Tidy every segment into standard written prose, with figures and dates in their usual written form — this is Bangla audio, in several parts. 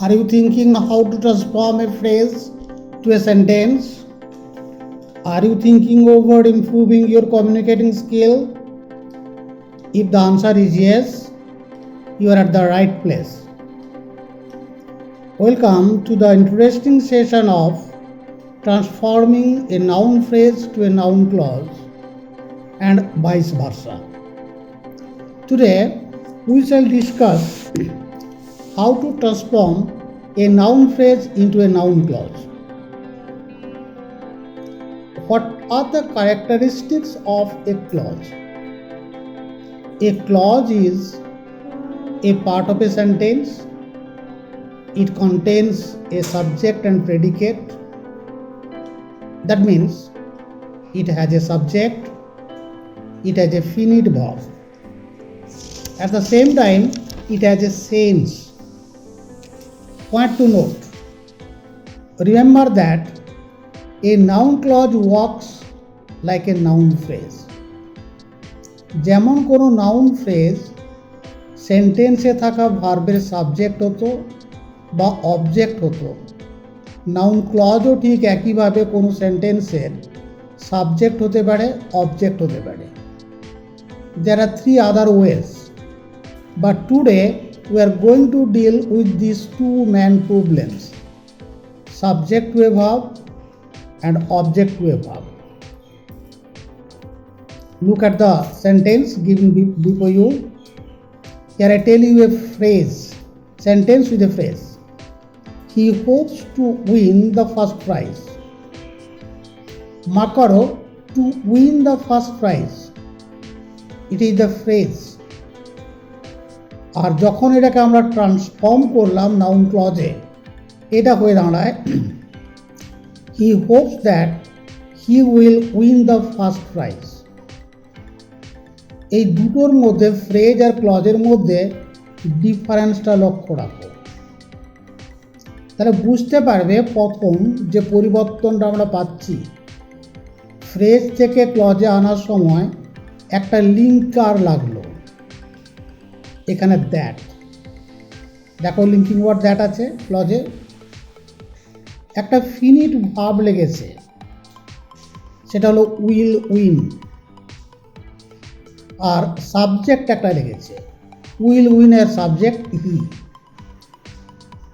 Are you thinking how to transform a phrase to a sentence? Are you thinking over improving your communicating skill? If the answer is yes, you are at the right place. Welcome to the interesting session of transforming a noun phrase to a noun clause and vice versa. Today, we shall discuss how to transform a noun phrase into a noun clause. What are the characteristics of a clause? A clause is a part of a sentence. It contains a subject and predicate. That means it has a subject, it has a finite verb. At the same time, it has a sense. Point to note. Remember that a noun clause works like a noun phrase. যেমন কোনো নাউন ফ্রেজ সেন্টেন্সে থাকা ভার্বের সাবজেক্ট হতো বা অবজেক্ট হতো, নাউন ক্লজও ঠিক একইভাবে কোনো সেন্টেন্সের সাবজেক্ট হতে পারে, অবজেক্ট হতে পারে। There are three other ways, but today we are going to deal with these two main problems: subject to a verb and object to a verb. Look at the sentence given before you. Here I tell you a phrase, sentence with a phrase. He hopes to win the first prize. Mark karo, to win the first prize. It is the phrase. আর যখন এটাকে আমরা ট্রান্সফর্ম করলাম নাউন ক্লজে, এটা হয়ে দাঁড়ায় he hopes that he will win the first prize. এই দুটোর মধ্যে, ফ্রেজ আর ক্লজের মধ্যে ডিফারেন্সটা লক্ষ্য রাখো, তাহলে বুঝতে পারবে প্রথম যে পরিবর্তনটা আমরা পাচ্ছি ফ্রেজ থেকে ক্লজে আনার সময় একটা লিঙ্কার লাগলো। এখানে দ্যাট, দেখো লিঙ্কিং ওয়ার্ড দ্যাট আছে ক্লজে। একটা ফিনিট ভার্ব লেগেছে, সেটা হলো উইল উইন। আর সাবজেক্ট একটা লেগেছে, উইল উইনের সাবজেক্ট হি।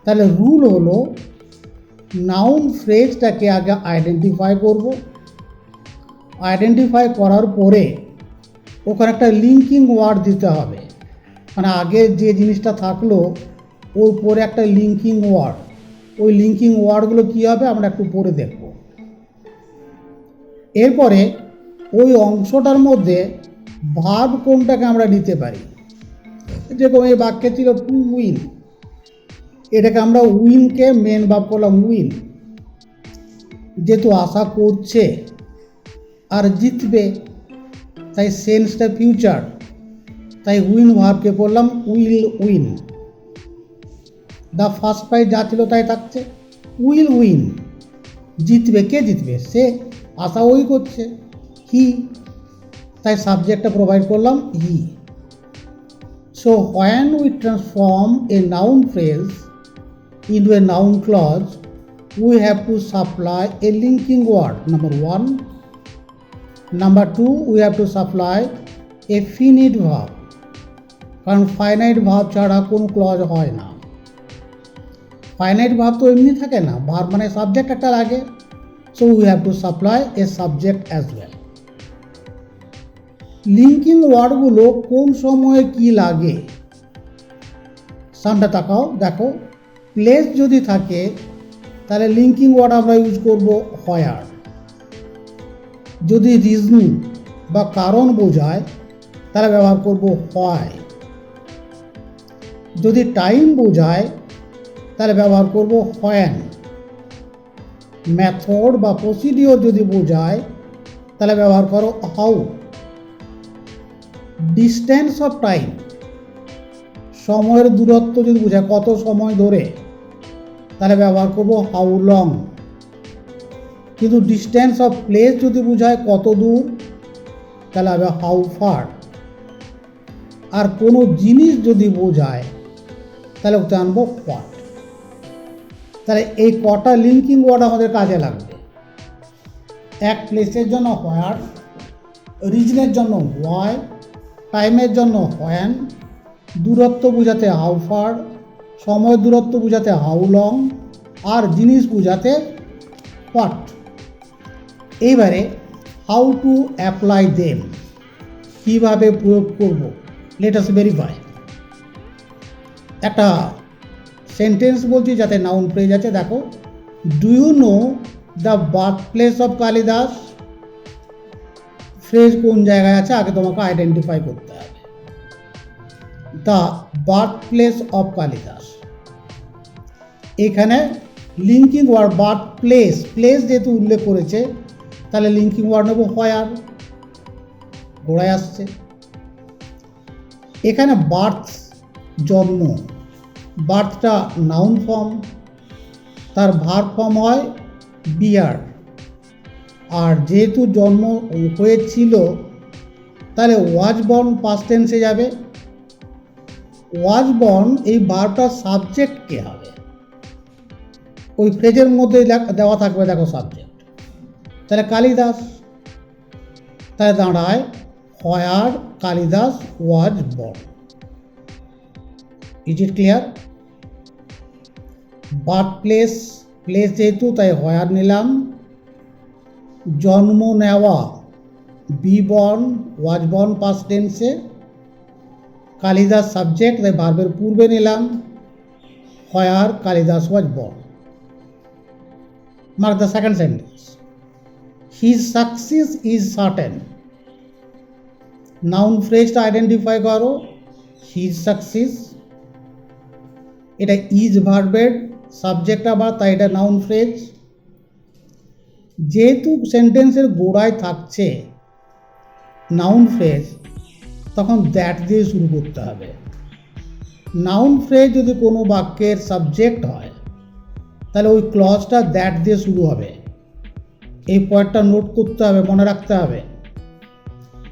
তাহলে রুল হলো নাউন ফ্রেজটাকে আগে আইডেন্টিফাই করব, আইডেন্টিফাই করার পরে ওখানে একটা লিঙ্কিং ওয়ার্ড দিতে হবে। মানে আগে যে জিনিসটা থাকলো ওর পরে একটা লিঙ্কিং ওয়ার্ড। ওই লিঙ্কিং ওয়ার্ডগুলো কী হবে আমরা একটু পরে দেখব। এরপরে ওই অংশটার মধ্যে ভার্ব কোনটাকে আমরা নিতে পারি। যেরকম এই বাক্যে ছিল টু উইন, এটাকে আমরা উইনকে মেন ভার্ব করলাম উইন। যেহেতু আশা করছে আর জিতবে, তাই সেন্সটা ফিউচার, তাই উইন ভার্বকে করলাম will win. The first prize যা ছিল তাই থাকছে, উইল উইন। জিতবে, কে জিতবে? সে, আশা ওই করছে, হি, তাই সাবজেক্টটা প্রোভাইড করলাম he. So when we transform a noun phrase into a noun clause, we have to supply a linking word, number one. Number two, we have to supply a finite verb, কারণ ফাইনাইট ভার্ব ছাড়া কোনো ক্লজ হয় না। ফাইনাইট ভার্ব তো এমনি থাকে না, ভার্ব মানে সাবজেক্ট একটা লাগে। So we have to supply a subject as well. Linking ওয়ার্ডগুলো কোন সময়ে কি লাগে সামনে তাকাও, দেখো। প্লেস যদি থাকে তাহলে লিঙ্কিং ওয়ার্ড আমরা ইউজ করব হোয়ার। যদি রিজন বা কারণ বোঝায় তাহলে ব্যবহার করব হোয়াই। যদি টাইম বোঝায় তাহলে ব্যবহার করব হোয়েন। মেথড বা প্রসিডিওর যদি বোঝায় তাহলে ব্যবহার করো হাউ। ডিস্টেন্স অফ টাইম, সময়ের দূরত্ব যদি বোঝায় কত সময় ধরে, তাহলে ব্যবহার করব হাউ লং। কিন্তু ডিস্টেন্স অফ প্লেস যদি বোঝায় কত দূর, তাহলে হবে হাউ ফার। আর কোনো জিনিস যদি বোঝায় তাহলে ওতে আনবো হোয়াট। তাহলে এই কটা লিঙ্কিং ওয়ার্ড আমাদের কাজে লাগবে। এক প্লেসের জন্য হোয়ার, রিজনের জন্য হোয়াই, টাইমের জন্য হোয়েন, দূরত্ব বোঝাতে হাউ ফার, সময় দূরত্ব বোঝাতে হাউ লং, আর জিনিস বোঝাতে হোয়াট। এইবারে হাউ টু অ্যাপ্লাই দেম, কীভাবে প্রয়োগ করব, লেট আস ভেরিফাই। একটা সেন্টেন্স বলছি যাতে নাউন ফ্রেজ আছে, দেখো। Do you know the birth place of Kalidas? Phrase কোন জায়গায় আছে আগে তোমাকে আইডেন্টিফাই করতে হবে। The birth place of Kalidas, এখানে linking word birth place, place যেহেতু উল্লেখ করেছে তাহলে লিঙ্কিং ওয়ার্ড নেব হোয়ার, গোড়ায় আসছে। এখানে বার্থ জন্ম, বার্থটা নাউন ফর্ম, তার ভার্ব ফর্ম হয় বিয়ার, আর যেহেতু জন্ম হয়েছিল তাহলে ওয়াজ বর্ন পাস্ট টেন্সে যাবে। ওয়াজ বর্ন এই ভার্বটার সাবজেক্ট কে হবে? ওই ফ্রেজের মধ্যে দেওয়া থাকবে, দেখো সাবজেক্ট, তাহলে কালিদাস, তাহলে দাঁড়ায় where Kalidas was born. Is it clear? Birth place, place যেহেতু তাই হোয়ার নিলাম। জন্ম নেওয়া, be born, was born past tense. Kalidas subject, তাই ভার্বের পূর্বে নিলাম where Kalidas was born. Mark the second sentence, his success is certain. Noun ফ্রেজটা আইডেন্টিফাই করো, হিজ সাকসেস, এটা ইজ ভার্বের সাবজেক্ট আবার, তাই এটা নাউন ফ্রেজ। যেহেতু সেন্টেন্সের গোড়ায় থাকছে নাউন ফ্রেজ, তখন দ্যাট দিয়ে শুরু করতে হবে। নাউন ফ্রেজ যদি কোনো বাক্যের সাবজেক্ট হয় তাহলে ওই ক্লজটা দ্যাট দিয়ে শুরু হবে। এই পয়েন্টটা নোট করতে হবে, মনে রাখতে হবে।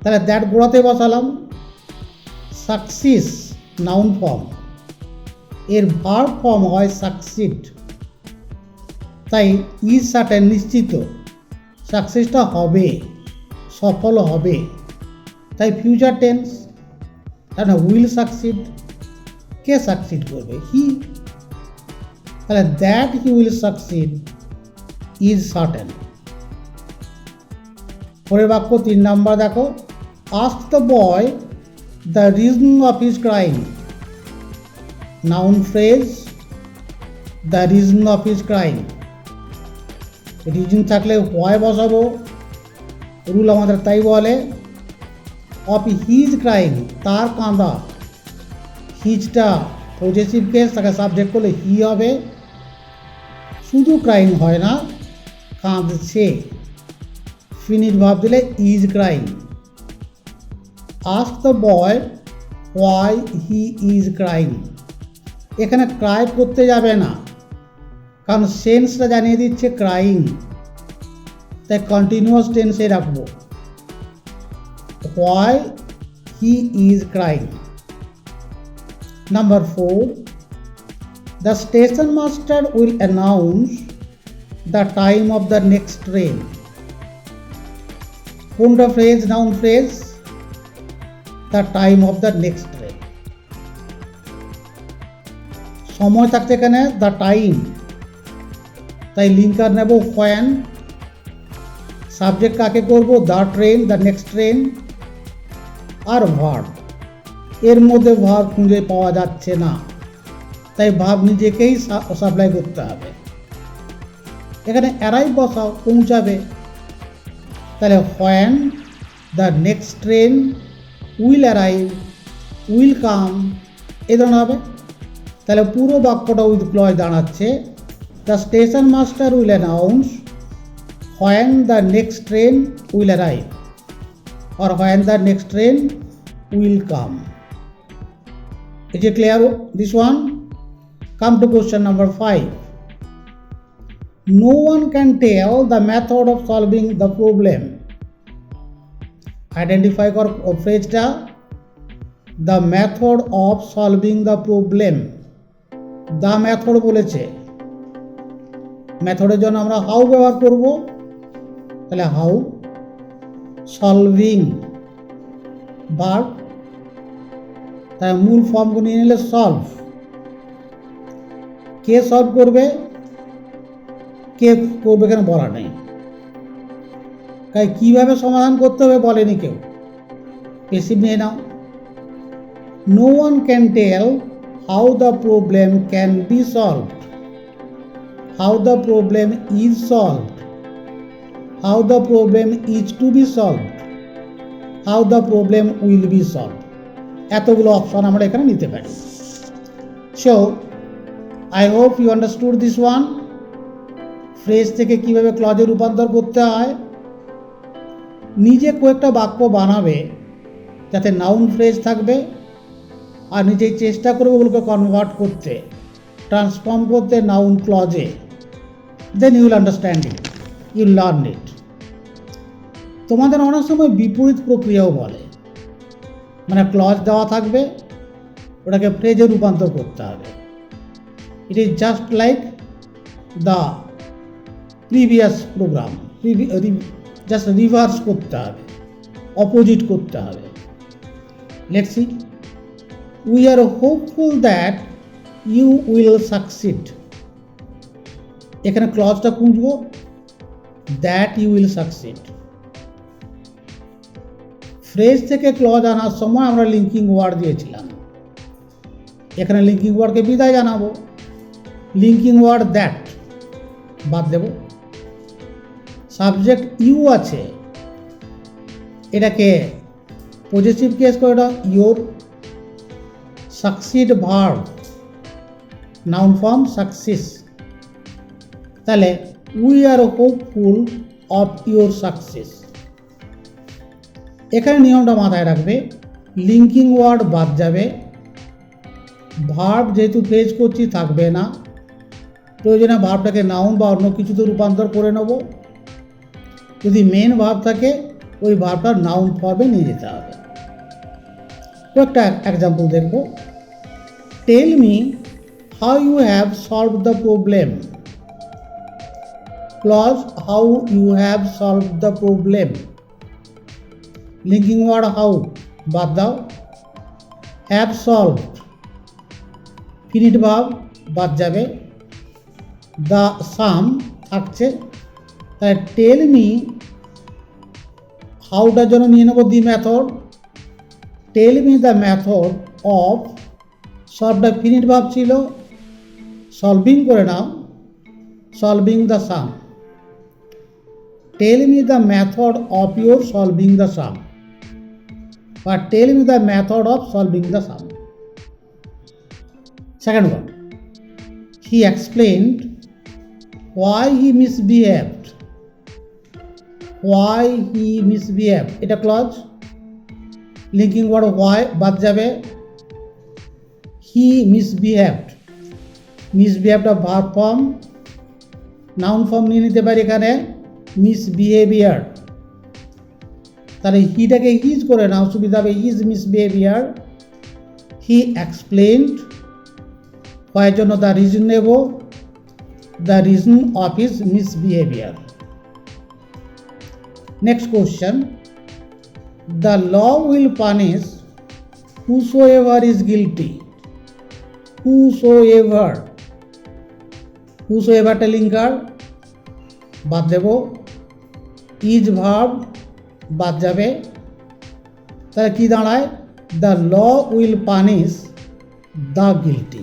তাহলে দ্যাট গোড়াতে বসালাম। সাকসিস নাউন ফর্ম, এর ভার্ব ফর্ম হয় সাকসিড, তাই ইজ সার্টেন নিশ্চিত, সাকসেসটা হবে, সফল হবে, তাই ফিউচার টেন্স। তাহলে উইল সাকসিড, কে সাকসিড করবে? হি, তাহলে that he will succeed is certain. পরের বাক্য 3 নাম্বার দেখো, ask the boy the reason of his crime. Noun phrase the reason of his crime, reason থাকলে হোয়াই বসাবো, রুল আমাদের তাই বলে। অফ হিজ ক্রাইম, তার কাঁদা, হিজটা পজেসিভ কেস, তাকে সাবজেক্ট করলে হি হবে। শুধু ক্রাইম হয় না, কাঁদছে, ফিনিট ভাব দিলে is crime. Ask the boy why he is crime, এখানে ক্রাই করতে যাবে না, কারণ সেন্সটা জানিয়ে দিচ্ছে ক্রাইং, তাই কন্টিনিউয়াস টেন্সে রাখবো, why he is crying. Number 4, the station master will announce the time of the next train. কোনটা phrase? Noun phrase, the time of the next train। সময় থাকতে এখানে the time, তাই লিঙ্কার নেব when। সাবজেক্ট কাকে করব? the train, the next train। আর ভার্ব, এর মধ্যে ভার্ব খুঁজে পাওয়া যাচ্ছে না, তাই ভার্ব নিজেকেই সাপ্লাই করতে হবে। এখানে অ্যারাইভ বসাও, পৌঁছাবে, তাহলে when the next train will arrive, will come, এই ধরনের হবে। তাহলে পুরো বাক্যটা উইথ ক্লজ দাঁড়াচ্ছে, the station master will announce when the next train will arrive or when the next train will come. Is it clear this one? Come to question number 5. No one can tell the method of solving the problem. Identify kor phrase ta, the method of solving the problem. The method boleche, মেথডের জন্য আমরা হাউ ব্যবহার করব, তাহলে হাউ, সলভিং ভার্ব, তাই মূল ফর্ম নিয়ে নিলে সলভ। কে সলভ করবে, কে করবে কেন বলা নেই, তাই কীভাবে সমাধান করতে হবে বলেনি কেউ, পেসিভ নিয়ে নাও। No one can tell how the problem can be solved, how the problem is solved, how the problem is to be solved, how the problem will be solved. এতগুলো অপশন আমরা এখানে নিতে পারি। So I hope you understood this one. Phrase থেকে কিভাবে ক্লজে রূপান্তর করতে হয়, নিজে কয়েকটা বাক্য বানাবে যাতে নাউন ফ্রেজ থাকবে, আর নিজেই চেষ্টা করবে ওগুলোকে কনভার্ট করতে, ট্রান্সফর্ম করতে নাউন ক্লজে। Then you will understand it, you learn it. তোমাদের অনেক সময় বিপরীত প্রক্রিয়াও বলে, মানে ক্লজ দেওয়া থাকবে, ওটাকে ফ্রেজে রূপান্তর করতে হবে। It is just like the previous program, just reverse করতে হবে, অপোজিট করতে হবে। Let's see. We are hopeful that you will succeed. এখানে ক্লজটা খুঁজব, that you will succeed. Phrase থেকে ক্লজ আনার সময় আমরা লিঙ্কিং ওয়ার্ড দিয়েছিলাম, এখানে লিঙ্কিং ওয়ার্ডকে বিদায় জানাবো। লিঙ্কিং ওয়ার্ড দ্যাট বাদ দেব। সাবজেক্ট ইউ আছে, এটাকে পজিটিভ কেস করে দাও, your. Succeed verb, noun form success, তাহলে we are hopeful of your success. এখানে নিয়মটা মাথায় রাখবে, লিঙ্কিং ওয়ার্ড বাদ যাবে, ভার্ব যেহেতু ফ্রেজ করছি থাকবে না, প্রয়োজনে ভার্বটাকে নাউন বা অন্য কিছুতে রূপান্তর করে নেব। যদি মেন ভার্ব থাকে ওই ভার্বটা নাউন ফর্মে নিয়ে যেতে হবে। একটা এক্সাম্পল দেখব। Tell me how you have solve the problem. Clause how you have solve the problem. Linking word how বাদ দাও, হ্যাভ সলভড, ফিনিট ভার্ব বাদ যাবে, দ্য সাম থাকছে, তাই টেল মি হাউটার জন্য নিয়ে নেব the method. Tell me the method of, সলভটা ফিনিট ভার্ব ছিল, সলভিং করে নাও, solving the sum. Tell me the method of your solving the sum, বা tell me the method of solving the sum. Second one, he explained why he misbehaved. Why he misbehaved, এটা ক্লজ। লিঙ্কিং ওয়ার্ড why বাদ যাবে, he misbehaved, misbehaved verb form, noun form নিয়ে নিতে পারি এখানে, মিসবিহেভিয়ার। তাহলে হিটাকে হিজ করে নাও, সুবিধা হবে, হিজ মিসবিহেভিয়ার। হি এক্সপ্লেইনড, এর জন্য দ্য রিজন নেব, the reason of his misbehaviour. Next question, the law will punish whosoever is guilty. Whosoever, হুসোএভারটা লিঙ্কার বাদ দেব, ইজ ভার্ব বাদ যাবে, তাহলে কি দাঁড়ায়, the law will punish the guilty.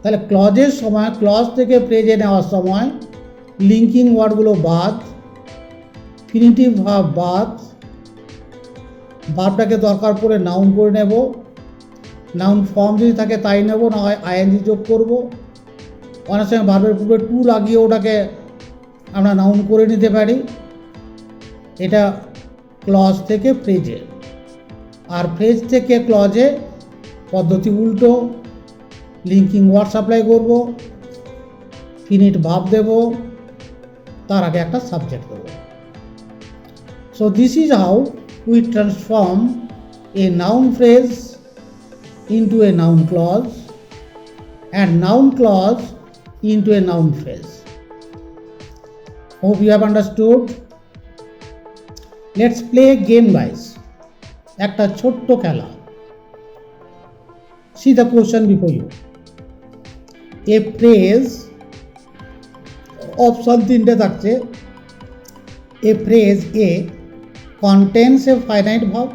তাহলে ক্লজের সময়, ক্লজ থেকে ফ্রেজে নেওয়ার সময় লিঙ্কিং ওয়ার্ডগুলো বাদ, ফিনিটিভ ভার্ব বাদ, ভার্বটাকে দরকার পড়ে নাউন করে নেব, নাউন ফর্ম যদি থাকে তাই নেব, না হয় আইএনজি যোগ করব। অনেক সময় ভার্বের পূর্বে টু লাগিয়ে ওটাকে আমরা নাউন করে নিতে পারি। এটা ক্লজ থেকে ফ্রেজে, আর ফ্রেজ থেকে ক্লজে পদ্ধতি উল্টো। লিঙ্কিং ওয়ার্ড সাপ্লাই করব, ফিনিট ভার্ব দেব, তার আগে একটা সাবজেক্ট দেব। So this is how we transform a noun phrase into a noun clause, and noun clause into a noun phrase. Hope you have understood. Let's play a game, guys. একটা ছোট্ট খেলা. See the question before you. A phrase option তিনটে থাকছে. A phrase A contains a finite verb,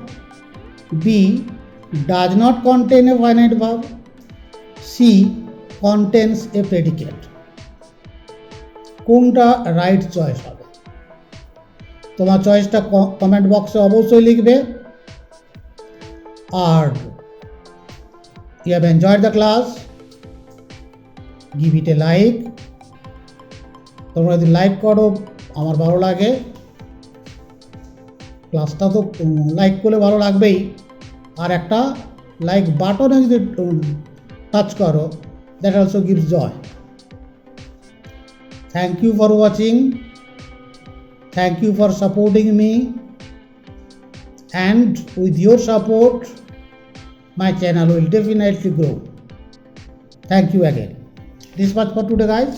B does not contain a finite verb, C contains a predicate. কোনটা রাইট চয়েস হবে? তোমার চয়েসটা কমেন্ট বক্সে অবশ্যই লিখবে। আর you have enjoyed the class, give it a like. তোমরা যদি লাইক করো আমার ভালো লাগে, ক্লাসটা তো লাইক করলে ভালো লাগবেই, আর একটা লাইক বাটনে যদি টাচ করো, that also gives joy. Thank you for watching, thank you for supporting me, and with your support my channel will definitely grow. Thank you again. This much for today, guys.